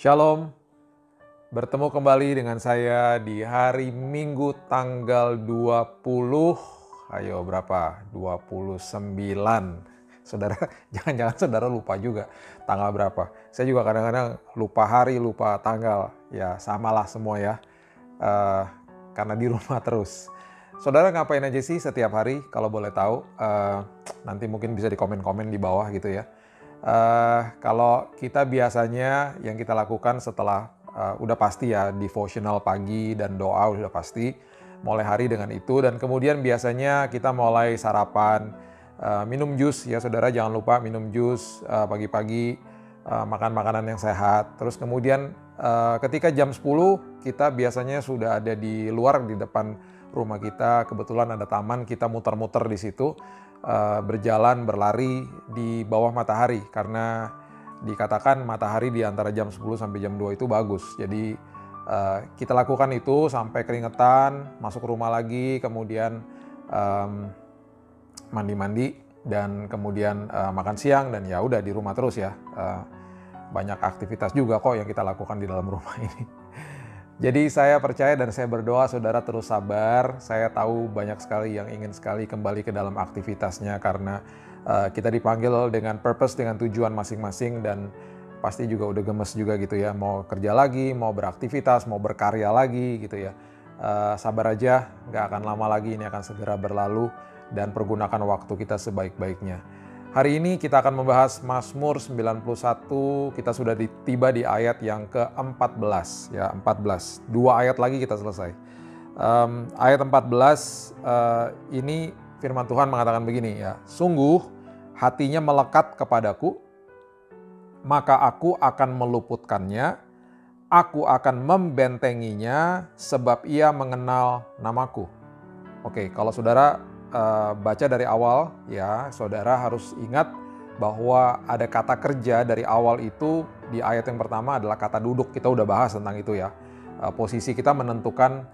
Shalom, bertemu kembali dengan saya di hari Minggu tanggal 20, ayo berapa? 29. Saudara, jangan-jangan saudara lupa juga tanggal berapa. Saya juga kadang-kadang lupa hari, lupa tanggal. Ya samalah semua ya, karena di rumah terus. Saudara ngapain aja sih setiap hari? Kalau boleh tahu, nanti mungkin bisa di komen-komen di bawah gitu ya. Kalau kita biasanya yang kita lakukan setelah udah pasti ya devotional pagi dan doa udah pasti mulai hari dengan itu, dan kemudian biasanya kita mulai sarapan, minum jus ya saudara, jangan lupa minum jus pagi-pagi, makan makanan yang sehat. Terus kemudian ketika jam 10 kita biasanya sudah ada di luar di depan rumah kita, kebetulan ada taman, kita muter-muter di situ. Berjalan, berlari di bawah matahari, karena dikatakan matahari di antara jam 10 sampai jam 2 itu bagus. Jadi kita lakukan itu sampai keringetan, masuk rumah lagi, kemudian mandi-mandi, dan kemudian makan siang, dan ya udah di rumah terus ya. Banyak aktivitas juga kok yang kita lakukan di dalam rumah ini. Jadi saya percaya dan saya berdoa saudara terus sabar. Saya tahu banyak sekali yang ingin sekali kembali ke dalam aktivitasnya, karena kita dipanggil dengan purpose, dengan tujuan masing-masing, dan pasti juga udah gemes juga gitu ya. Mau kerja lagi, mau beraktivitas, mau berkarya lagi gitu ya. Sabar aja, gak akan lama lagi, ini akan segera berlalu, dan pergunakan waktu kita sebaik-baiknya. Hari ini kita akan membahas Mazmur 91, kita sudah tiba di ayat yang ke-14, ya 14. 2 ayat lagi kita selesai. Ayat 14 ini firman Tuhan mengatakan begini ya, sungguh hatinya melekat kepadaku, maka aku akan meluputkannya, aku akan membentenginya sebab ia mengenal namaku. Oke, kalau saudara baca dari awal ya, saudara harus ingat bahwa ada kata kerja dari awal itu. Di ayat yang pertama adalah kata duduk, kita udah bahas tentang itu ya. Posisi kita menentukan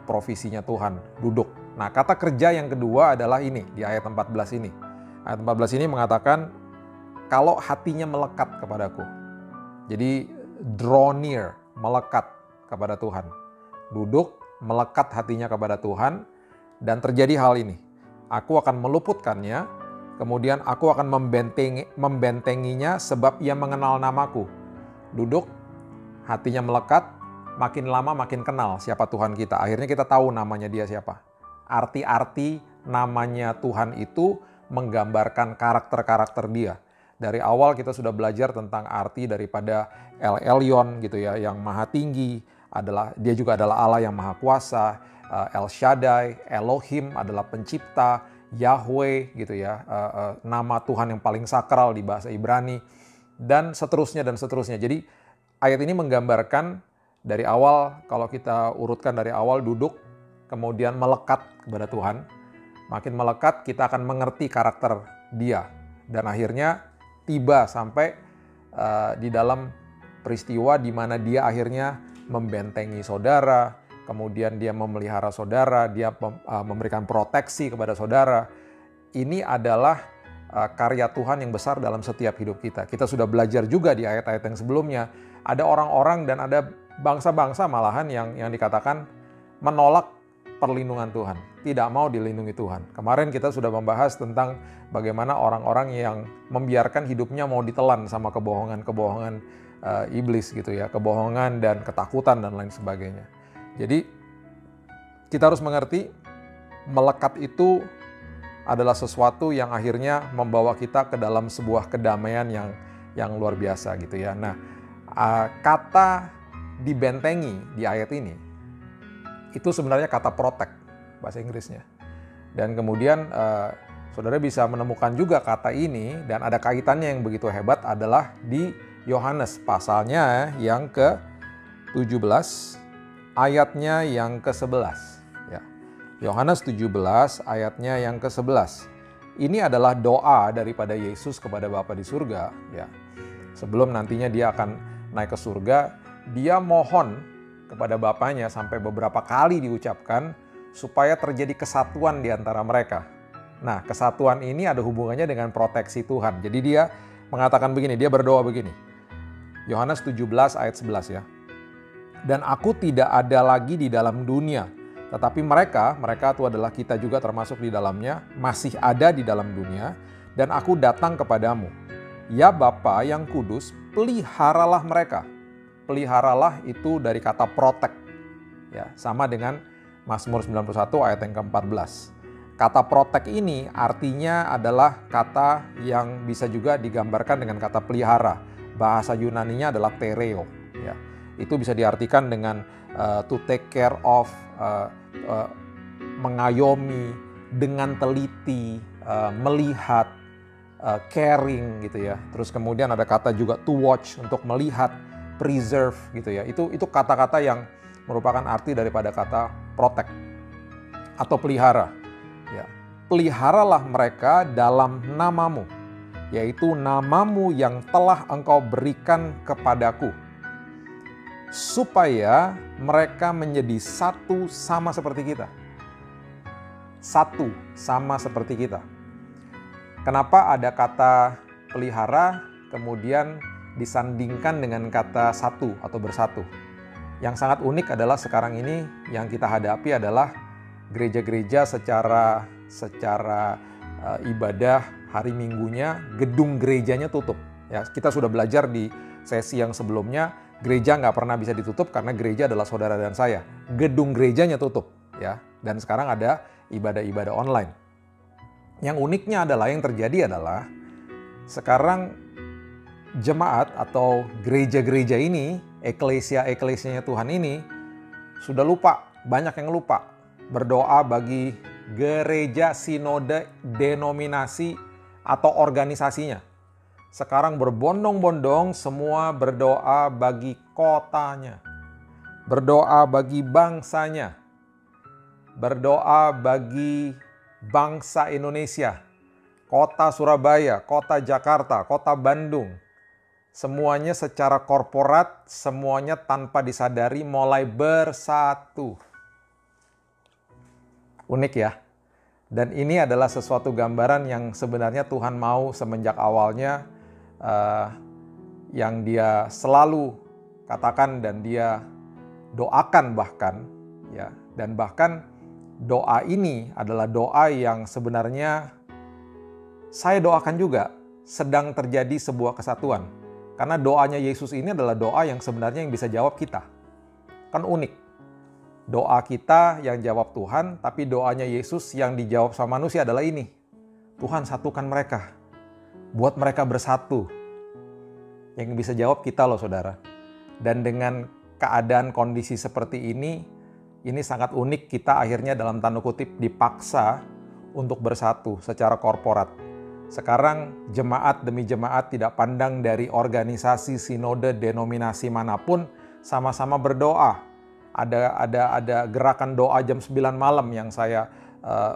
provisinya Tuhan, duduk. Nah, kata kerja yang kedua adalah ini, di ayat 14 ini. Ayat 14 ini mengatakan kalau hatinya melekat kepadaku. Jadi draw near, melekat kepada Tuhan. Duduk, melekat hatinya kepada Tuhan. Dan terjadi hal ini, aku akan meluputkannya, kemudian aku akan membentenginya sebab ia mengenal namaku. Duduk, hatinya melekat, makin lama makin kenal siapa Tuhan kita. Akhirnya kita tahu namanya dia siapa. Arti-arti namanya Tuhan itu menggambarkan karakter-karakter dia. Dari awal kita sudah belajar tentang arti daripada El Elyon gitu ya, yang maha tinggi, dia juga adalah Allah yang maha kuasa. El Shaddai, Elohim adalah pencipta, Yahweh gitu ya, nama Tuhan yang paling sakral di bahasa Ibrani, dan seterusnya dan seterusnya. Jadi ayat ini menggambarkan dari awal, kalau kita urutkan dari awal, duduk, kemudian melekat kepada Tuhan, makin melekat kita akan mengerti karakter dia, dan akhirnya tiba sampai di dalam peristiwa di mana dia akhirnya membentengi saudara, kemudian dia memelihara saudara, dia memberikan proteksi kepada saudara. Ini adalah karya Tuhan yang besar dalam setiap hidup kita. Kita sudah belajar juga di ayat-ayat yang sebelumnya. Ada orang-orang dan ada bangsa-bangsa malahan yang dikatakan menolak perlindungan Tuhan. Tidak mau dilindungi Tuhan. Kemarin kita sudah membahas tentang bagaimana orang-orang yang membiarkan hidupnya mau ditelan sama kebohongan-kebohongan iblis gitu ya. Kebohongan dan ketakutan dan lain sebagainya. Jadi kita harus mengerti melekat itu adalah sesuatu yang akhirnya membawa kita ke dalam sebuah kedamaian yang luar biasa gitu ya. Nah, kata dibentengi di ayat ini itu sebenarnya kata protect bahasa Inggrisnya. Dan kemudian saudara bisa menemukan juga kata ini, dan ada kaitannya yang begitu hebat adalah di Yohanes pasalnya yang ke-17. Ayatnya yang ke-11 ya. Yohanes 17 ayatnya yang ke-11. Ini adalah doa daripada Yesus kepada Bapa di surga ya. Sebelum nantinya dia akan naik ke surga, dia mohon kepada Bapanya sampai beberapa kali diucapkan supaya terjadi kesatuan di antara mereka. Nah, kesatuan ini ada hubungannya dengan proteksi Tuhan. Jadi dia mengatakan begini, dia berdoa begini. Yohanes 17 ayat 11 ya. Dan aku tidak ada lagi di dalam dunia, tetapi mereka itu adalah kita juga termasuk di dalamnya, masih ada di dalam dunia, dan aku datang kepadamu. Ya Bapa yang kudus, peliharalah mereka. Peliharalah itu dari kata protect, ya, sama dengan Mazmur 91 ayat yang ke-14. Kata protect ini artinya adalah kata yang bisa juga digambarkan dengan kata pelihara. Bahasa Yunaninya adalah tereo, ya. Itu bisa diartikan dengan to take care of, mengayomi, dengan teliti, melihat, caring gitu ya. Terus kemudian ada kata juga to watch, untuk melihat, preserve gitu ya. Itu kata-kata yang merupakan arti daripada kata protect atau pelihara. Ya. Peliharalah mereka dalam namamu, yaitu namamu yang telah engkau berikan kepadaku, supaya mereka menjadi satu sama seperti kita. Satu sama seperti kita. Kenapa ada kata pelihara kemudian disandingkan dengan kata satu atau bersatu? Yang sangat unik adalah sekarang ini yang kita hadapi adalah gereja-gereja secara ibadah hari Minggunya, gedung gerejanya tutup. Ya, kita sudah belajar di sesi yang sebelumnya, gereja nggak pernah bisa ditutup karena gereja adalah saudara dan saya. Gedung gerejanya tutup, ya. Dan sekarang ada ibadah-ibadah online. Yang uniknya adalah, yang terjadi adalah sekarang jemaat atau gereja-gereja ini, eklesia-eklesianya Tuhan ini sudah lupa, banyak yang lupa berdoa bagi gereja, sinode, denominasi atau organisasinya. Sekarang berbondong-bondong semua berdoa bagi kotanya, berdoa bagi bangsanya, berdoa bagi bangsa Indonesia, kota Surabaya, kota Jakarta, kota Bandung. Semuanya secara korporat, semuanya tanpa disadari mulai bersatu. Unik ya. Dan ini adalah sesuatu gambaran yang sebenarnya Tuhan mau semenjak awalnya, yang dia selalu katakan dan dia doakan bahkan, ya. Dan bahkan doa ini adalah doa yang sebenarnya saya doakan juga sedang terjadi sebuah kesatuan. Karena doanya Yesus ini adalah doa yang sebenarnya yang bisa jawab kita. Kan unik. Doa kita yang jawab Tuhan, tapi doanya Yesus yang dijawab sama manusia adalah ini. Tuhan, satukan mereka. Buat mereka bersatu. Yang bisa jawab kita loh saudara. Dan dengan keadaan kondisi seperti ini sangat unik, kita akhirnya dalam tanda kutip dipaksa untuk bersatu secara korporat. Sekarang jemaat demi jemaat tidak pandang dari organisasi, sinode, denominasi manapun, sama-sama berdoa. Ada gerakan doa jam 9 malam yang saya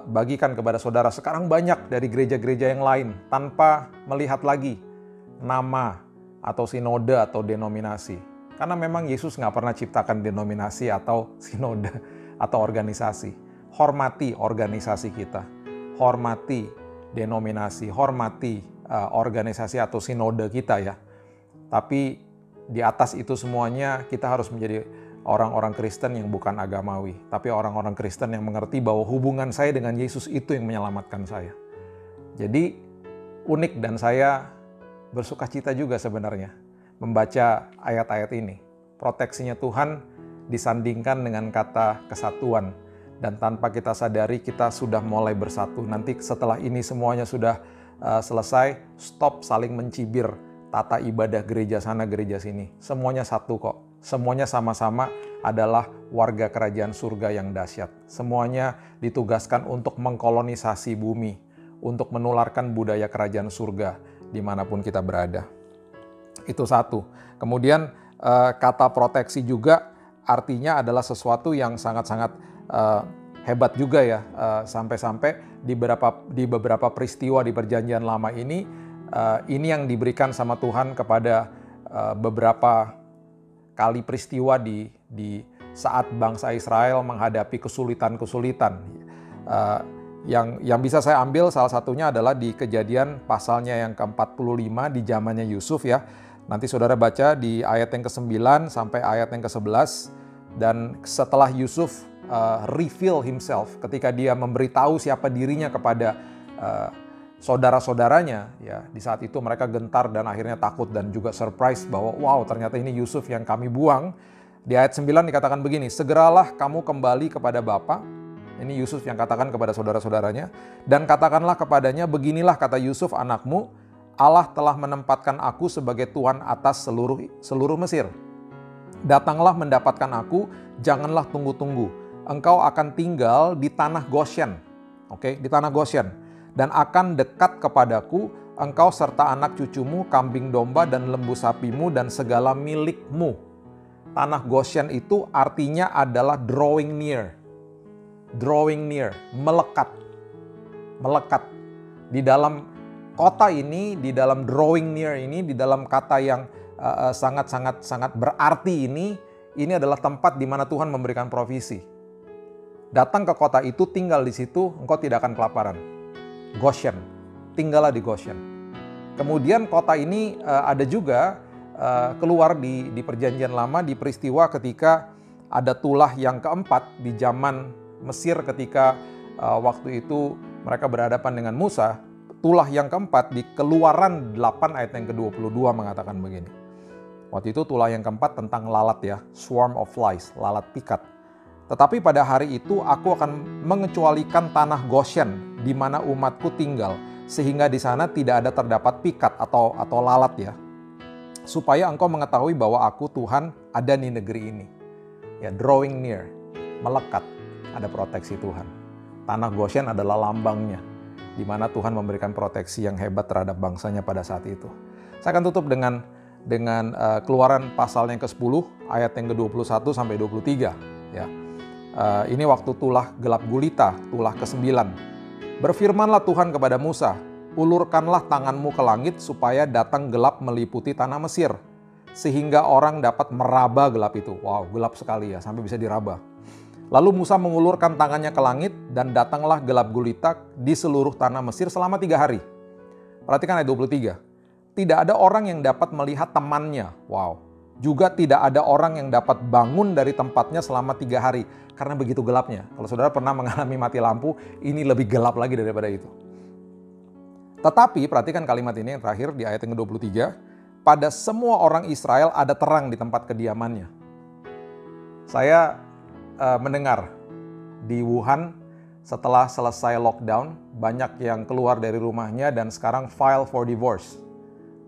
bagikan kepada saudara. Sekarang banyak dari gereja-gereja yang lain tanpa melihat lagi nama atau sinode atau denominasi. Karena memang Yesus nggak pernah ciptakan denominasi atau sinode atau organisasi. Hormati organisasi kita, hormati denominasi, hormati organisasi atau sinode kita ya. Tapi di atas itu semuanya kita harus menjadi orang-orang Kristen yang bukan agamawi, tapi orang-orang Kristen yang mengerti bahwa hubungan saya dengan Yesus itu yang menyelamatkan saya. Jadi unik dan saya bersuka cita juga sebenarnya membaca ayat-ayat ini. Proteksinya Tuhan disandingkan dengan kata kesatuan. Dan tanpa kita sadari kita sudah mulai bersatu. Nanti setelah ini semuanya sudah selesai, stop saling mencibir tata ibadah gereja sana gereja sini. Semuanya satu kok. Semuanya sama-sama adalah warga kerajaan surga yang dahsyat. Semuanya ditugaskan untuk mengkolonisasi bumi, untuk menularkan budaya kerajaan surga dimanapun kita berada. Itu satu. Kemudian kata proteksi juga artinya adalah sesuatu yang sangat-sangat hebat juga ya. Sampai-sampai di beberapa peristiwa di perjanjian lama ini yang diberikan sama Tuhan kepada beberapa kali peristiwa di saat bangsa Israel menghadapi kesulitan-kesulitan. Yang bisa saya ambil salah satunya adalah di Kejadian pasalnya yang ke-45 di zamannya Yusuf ya. Nanti saudara baca di ayat yang ke-9 sampai ayat yang ke-11. Dan setelah Yusuf reveal himself, ketika dia memberitahu siapa dirinya kepada saudara-saudaranya, ya, di saat itu mereka gentar dan akhirnya takut dan juga surprise bahwa wow, ternyata ini Yusuf yang kami buang. Di ayat 9 dikatakan begini, segeralah kamu kembali kepada Bapa. Ini Yusuf yang katakan kepada saudara-saudaranya. Dan katakanlah kepadanya, beginilah kata Yusuf anakmu, Allah telah menempatkan aku sebagai tuan atas seluruh Mesir. Datanglah mendapatkan aku, janganlah tunggu-tunggu. Engkau akan tinggal di tanah Goshen. Oke, di tanah Goshen. Dan akan dekat kepadaku, engkau serta anak cucumu, kambing domba dan lembu sapimu dan segala milikmu. Tanah Goshen itu artinya adalah drawing near. Drawing near, melekat. Melekat. Di dalam kota ini, di dalam drawing near ini, di dalam kata yang sangat berarti ini adalah tempat di mana Tuhan memberikan provisi. Datang ke kota itu, tinggal di situ, engkau tidak akan kelaparan. Goshen, tinggallah di Goshen. Kemudian kota ini ada juga keluar di Perjanjian Lama, di peristiwa ketika ada tulah yang keempat di zaman Mesir ketika waktu itu mereka berhadapan dengan Musa. Tulah yang keempat di Keluaran 8 ayat yang ke-22 mengatakan begini. Waktu itu tulah yang keempat tentang lalat ya, swarm of flies, lalat pikat. Tetapi pada hari itu aku akan mengecualikan tanah Goshen di mana umatku tinggal, sehingga di sana tidak ada terdapat pikat atau lalat ya. Supaya engkau mengetahui bahwa aku Tuhan ada di negeri ini. Ya, drawing near, melekat, ada proteksi Tuhan. Tanah Goshen adalah lambangnya, di mana Tuhan memberikan proteksi yang hebat terhadap bangsanya pada saat itu. Saya akan tutup dengan Keluaran pasal yang ke-10 ayat yang ke-21 sampai 23 ya. Ini waktu tulah gelap gulita, tulah ke-9. Berfirmanlah Tuhan kepada Musa, ulurkanlah tanganmu ke langit supaya datang gelap meliputi tanah Mesir, sehingga orang dapat meraba gelap itu. Wow, gelap sekali ya, sampai bisa diraba. Lalu Musa mengulurkan tangannya ke langit dan datanglah gelap gulita di seluruh tanah Mesir selama 3 hari. Perhatikan ayat 23. Tidak ada orang yang dapat melihat temannya. Wow. Juga tidak ada orang yang dapat bangun dari tempatnya selama 3 hari. Karena begitu gelapnya. Kalau saudara pernah mengalami mati lampu, ini lebih gelap lagi daripada itu. Tetapi, perhatikan kalimat ini yang terakhir di ayat yang ke-23. Pada semua orang Israel ada terang di tempat kediamannya. Saya mendengar di Wuhan setelah selesai lockdown, banyak yang keluar dari rumahnya dan sekarang file for divorce.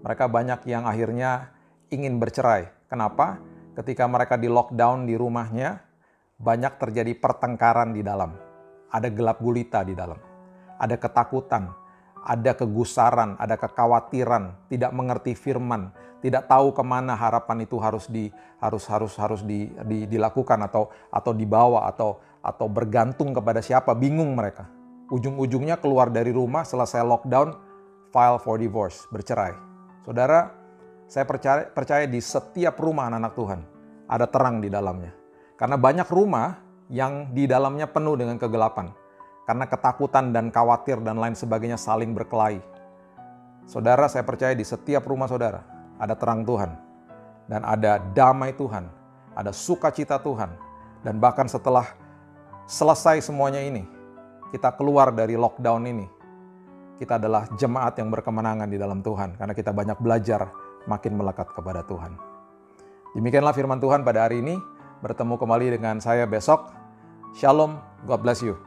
Mereka banyak yang akhirnya ingin bercerai. Kenapa? Ketika mereka di lockdown di rumahnya, banyak terjadi pertengkaran di dalam. Ada gelap gulita di dalam. Ada ketakutan, ada kegusaran, ada kekhawatiran, tidak mengerti firman, tidak tahu kemana harapan itu harus dilakukan atau dibawa atau bergantung kepada siapa, bingung mereka. Ujung-ujungnya keluar dari rumah, selesai lockdown, file for divorce, bercerai. Saudara, saya percaya di setiap rumah anak-anak Tuhan ada terang di dalamnya. Karena banyak rumah yang di dalamnya penuh dengan kegelapan. Karena ketakutan dan khawatir dan lain sebagainya saling berkelahi. Saudara, saya percaya di setiap rumah saudara ada terang Tuhan. Dan ada damai Tuhan. Ada sukacita Tuhan. Dan bahkan setelah selesai semuanya ini, kita keluar dari lockdown ini, kita adalah jemaat yang berkemenangan di dalam Tuhan. Karena kita banyak belajar makin melekat kepada Tuhan. Demikianlah firman Tuhan pada hari ini. Bertemu kembali dengan saya besok. Shalom, God bless you.